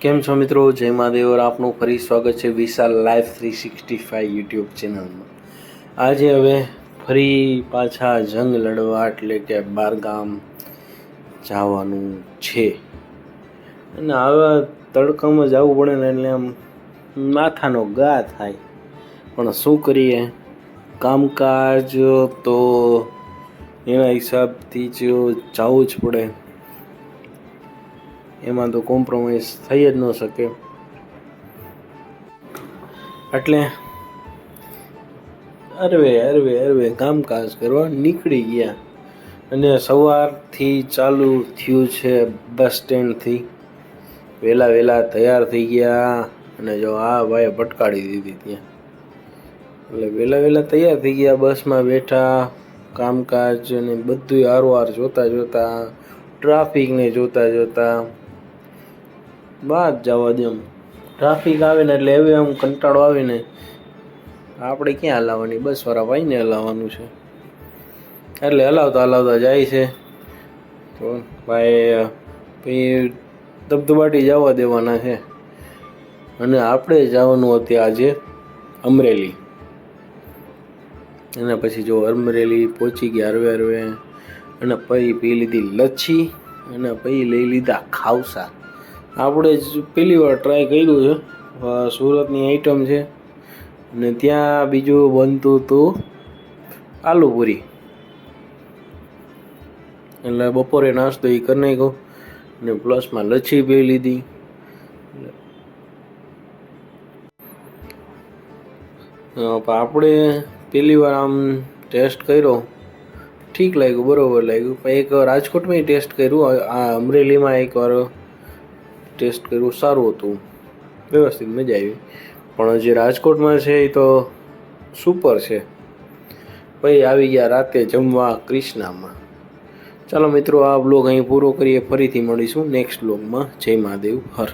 કેમ છો મિત્રો? જય મહાદેવ. આપનું ફરી સ્વાગત છે વિશાલ લાઈફ 365 યુટ્યુબ ચેનલમાં. આજે હવે ફરી પાછા જંગ લડવા એટલે કે બારગામ જવાનું છે અને આવા તડકામાં જવું પડે ને એટલે આમ માથાનો ગા થાય, પણ શું કરીએ, કામકાજ તો એના હિસાબથી જ જવું જ પડે, એમાં તો કોમ્પ્રોમાઇઝ થઈ જ ન શકે. એટલે અરવે કામકાજ કરવા નીકળી ગયા અને સવારથી ચાલુ થયું છે. બસ સ્ટેન્ડથી વહેલા તૈયાર થઈ ગયા અને જો આ ભાઈ ભટકાડી દીધી ત્યાં. એટલે વહેલા તૈયાર થઈ ગયા, બસમાં બેઠા, કામકાજ ને બધું હારવાર જોતા ટ્રાફિકને જોતા વાત જવા દે. ટ્રાફિક આવે ને એટલે હવે આમ કંટાળો આવે ને, આપણે ક્યાં હલાવવાની, બસવાળા ભાઈને હલાવવાનું છે. એટલે હલાવતા જાય છે. તો ભાઈ પછી ધબધબાટી જવા દેવાના છે અને આપણે જવાનું હતું આજે અમરેલી. અને પછી જો અમરેલી પહોંચી ગયા હરવે અને પછી પી લીધી લચ્છી અને પછી લઈ લીધા ખાવસા. આપણે જ પહેલી વાર ટ્રાય કર્યું છે, સુરતની આઈટમ છે. અને ત્યાં બીજું બનતું હતું આલુપૂરી. એટલે બપોરે નાસ્તો એ કરી નાખ્યો અને પ્લસમાં લચ્છી પી લીધી. આપણે પહેલી વાર આમ ટેસ્ટ કર્યો, ઠીક લાગ્યું, બરાબર લાગ્યું. પણ એક રાજકોટમાં ટેસ્ટ કર્યું, આ અમરેલીમાં એકવાર ટેસ્ટ કર્યું, સારું હતું, વ્યવસ્થિત, મજા આવી. પણ જે રાજકોટમાં છે એ તો સુપર છે. પછી આવી ગયા રાતે જમવા ક્રિષ્નામાં. ચાલો મિત્રો, આ બ્લોગ અહીં પૂરો કરીએ. ફરીથી મળીશું નેક્સ્ટ બ્લોગમાં. જય મહાદેવ હર.